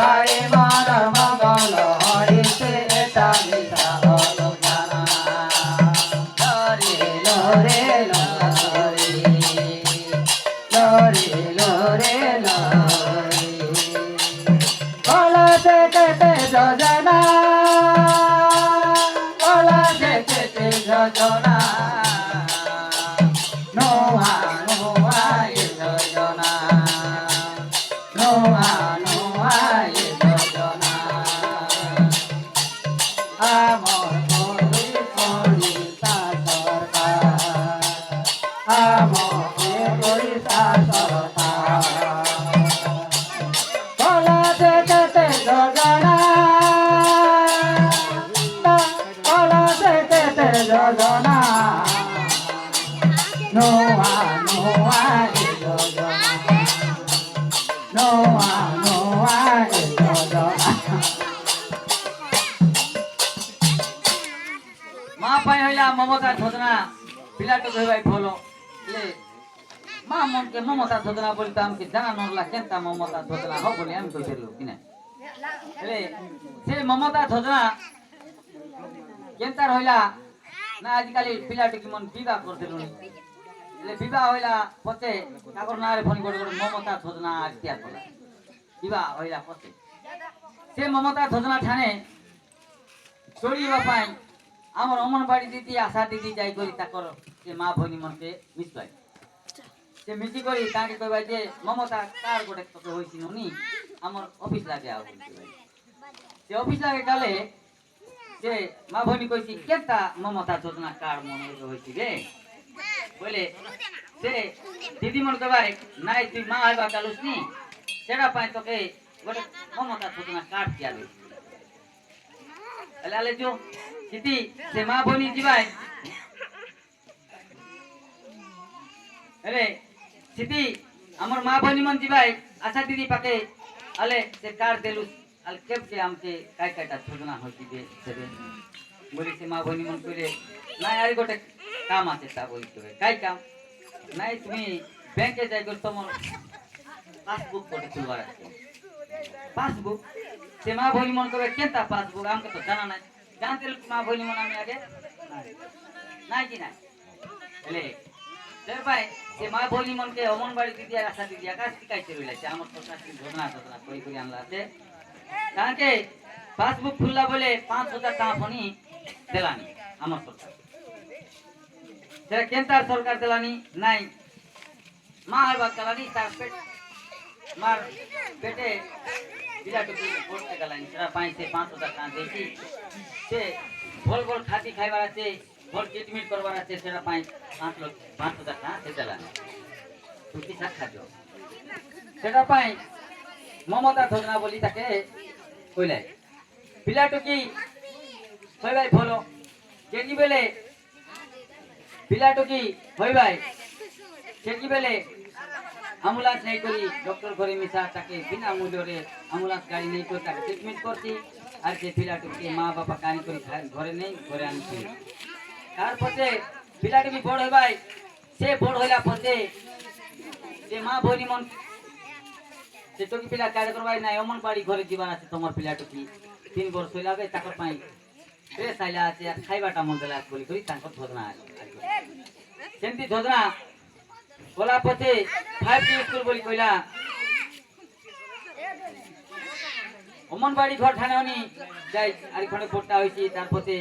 গায়ে মার মঙ্গল হরিতে এটা মিশা হলো জানা লরে লরে লরে লরে লরে কলতে কেটে যোজনা কলতে কেটে যোজনা নোহা নোহা যোজনা নোহা নোহা যোজনা আমর করি করিতা সরকার আমর করিতা সরকার কলতে কেটে যোজনা কলতে কেটে যোজনা নোহা নোহা যোজনা নোহা নোহা যোজনা মা পাই হইলা মমতা যোজনা পিলাটো কইবাই ভলো লে মা মনকে মমতা যোজনা বলতে আমাকে জানা নরলা কেনতা মমতা যোজনা হব বলে আমি কইছিলু কিনা লে সে মমতা যোজনা কেনতার হইলা না আজকালি পিলাটো কি মন বিবাহ করছিলু লে বিবাহ হইলা পতে কাকর নারে ফোন করে মমতা যোজনা আত্যার করা বিবাহ হইলা পতে সে মমতা যোজনা ঠানে চড়িবা পাই আমার অঙ্গনবাড়ি দিদি আশা দিদি যাই করি তাকর সে মা ভনী মনকে মিশাই সে মিটি করি তাকে কইবা যে মমতা কার গোটে তোকে হইছিল নি আমার অফিস লাগে আও সে অফিস লাগে গেলে সে মা ভনী কইছি কেনতা মমতা যোজনা কার মনে হইছি রে বলে সে দিদি মন কইবারে নাই তুই মা হইবা কালুস নি সেটা পাই তোকে গোটে মমতা যোজনা কার দিয়ালে আলে जो सिटी से मां बोनी जीवाय अरे सिटी हमर मां बोनी मन जीवाय आशा दीदी पाके अले से कार देलु अल केब के हमके काय कायटा योजना होती दे सेबे बोली से मां बोनी मन कइले नाही आरी गोटे काम আছে তা বলতে হবে काय काम नाही তুমি ব্যাংকে যাই কর তোমার পাসবুক কোটে খুলবার আছে পাসবুক से मां बोली मन कबे केनता पासबुक हमके तो जाना नहीं जानते लोग मां बोली मन आमी आगे नहीं कि नहीं ले सर भाई से मां बोली मन के অঙ্গনবাড়ি দিদি আর আশা দিদি আকাশ শিখাইতে রইলাছে আমার তো শাস্তি যোজনা যোজনা কই করি আনলা আছে তাকে পাসবুক খুললা বলে 5000 টাকা ফনি দেলানি আমার সরকার সেটা কেনতার সরকার দেলানি নাই মা হইবা দেলানি তার পেট মার পেটে पिलाटो की पोस्ट गलानी सेरा पाई से 5000 टाका देसी से गोल गोल खाती खाइबार আছে गोल ट्रीटमेंट करबार আছে सेरा पाई 5000 टाका से देलानी तुकी साथ खाजो सेरा पाई ममता যোজনা বলি তাকে কইলাই পিলাটো কি হইবাই ভালো যেনি বেলে পিলাটো কি হইবাই সেকি বেলে एम्बुलेंस नहीं करी डॉक्टर घरे मिसा ताके बिना मूल्य एम्बुलेंस गाड़ी नहीं कर ताके ट्रीटमेंट करती আর যে পিলাটো के माँ बापा कानी करी घरे नहीं घरे आनছি তার পথে পিলাটো কি বড় হইবাই সে বড় হইলা পথে যে মা বনি মন সে তো কি পিলা কাজ করবাই না এমন বাড়ি ঘরে জীবন আছে তোমার পিলাটো কি 3 বছর হইলাবে তাকর পাই ড্রেস আইলা আছে আর খাইবাটা মন দেলা বলি করি তাকর যোজনা আছে সেমতি যোজনা बोला पथे 5 स्कूल बोली কইলা অমনবাড়ি ঘর ঠানেওনি যাই আরি খনে পড়তা হইছি তার পথে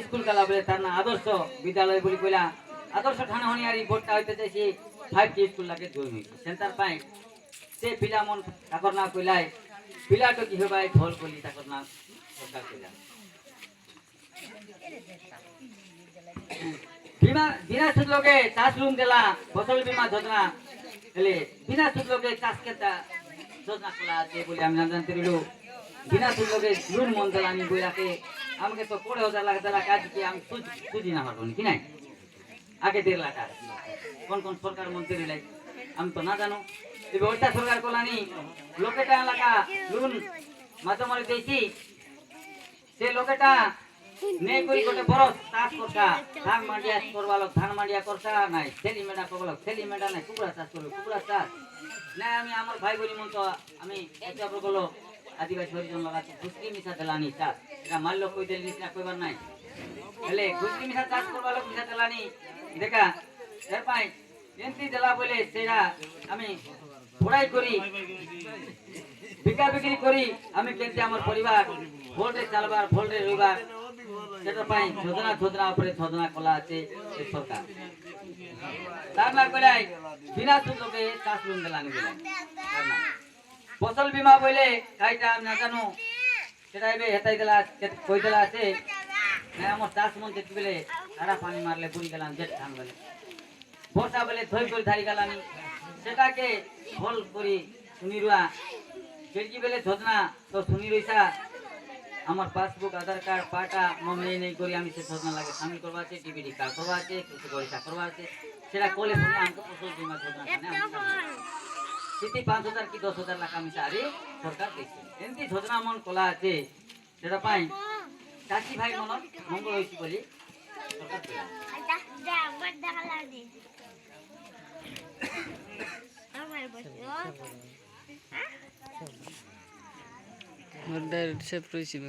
স্কুল কালা বলে তার না আদর্শ বিদ্যালয় বলি কইলা আদর্শ ঠানেওনি আরি পড়তা হইতে চাইছি 5 স্কুল লাগে জয়েন হইছি সেন্টার পাই সে পিলা মন তাকর না কইলাই পিলাটো কি হবাই ফল কলি তাকর না সরকার কইলা बीमा बिना सुद लोगे चाष लूम देला फसल बीमा योजना हेले बिना सुद लोगे चाष के योजना कला আছে বলি আমি না জানতে রইলো बिना सुद लोगे लोन মন দেলা নি বইলাকে আমাকে তো 20000 লাখ দেলা কাজ কি আমি সুজি না পারবো কি নাই আগে 1.5 লাখ কোন কোন সরকার মন্ত্রী লাই আমি তো না জানো এই ওইটা সরকার কলানি লোকেটা এলাকা লোন মাধ্যমে দেইছি সে লোকেটা নেই করি গোটে বড় চাষ করছা ধান মান্ডিয়া করবালো ধান মান্ডিয়া করছা নাই ছেলি মেডা করবালো ছেলি মেডা নাই কুকুড়া চাষ করবে কুকুড়া চাষ না আমি আমার ভাই বোন মন তো আমি এটা বললো আদিবাসী হরিজন লগাতে ঘুষকি মিশা দেলানি চাষ এটা মাল্য কই দেলি না কইবার নাই হেলে ঘুষকি মিশা চাষ করবা লোক মিশা দেলানি দেখা এর পাই এমতি দেলা বলে সেটা আমি ঘোড়াই করি বিকা বিক্রি করি আমি কিন্তু আমার পরিবার ভোল্টে চালবার ভোল্টে রইবার সেটা পাই যোজনা যোজনা উপরে যোজনা কলা আছে এই সরকার তার না করে বিনা সুযোগে চাষ লোন দেলানি বলে ফসল বীমা বলে কাইটা আমি না জানো সেটা এবে হেতাই দেলা কই দেলা আছে না আমার চাষ মন দেখতে বলে সারা পানি মারলে পুরি গেলাম জেট ধান বলে বর্ষা বলে ধই করে ধারি গেলানি সেটাকে ফল করি শুনি রুয়া কেজি বেলে যোজনা তো শুনি রইছা আমার পাসবুক আধার কার্ড পাটা মনে নেই করি আমি সে যোজনা লাগে সামিল করবা আছে টিভিডি কার্ড করবা আছে কিছু পয়সা করবা আছে সেটা কোলে শুনে আমাকে ফসল বীমা যোজনা সেটি 5,000 কি 10,000 লাখ আমি সারি সরকার দিচ্ছে এমনি যোজনা মন কলা আছে সেটা পাই চাষি ভাই মন মঙ্গল হয়েছি বলি সরকার দিলাম Order saya perlu sih,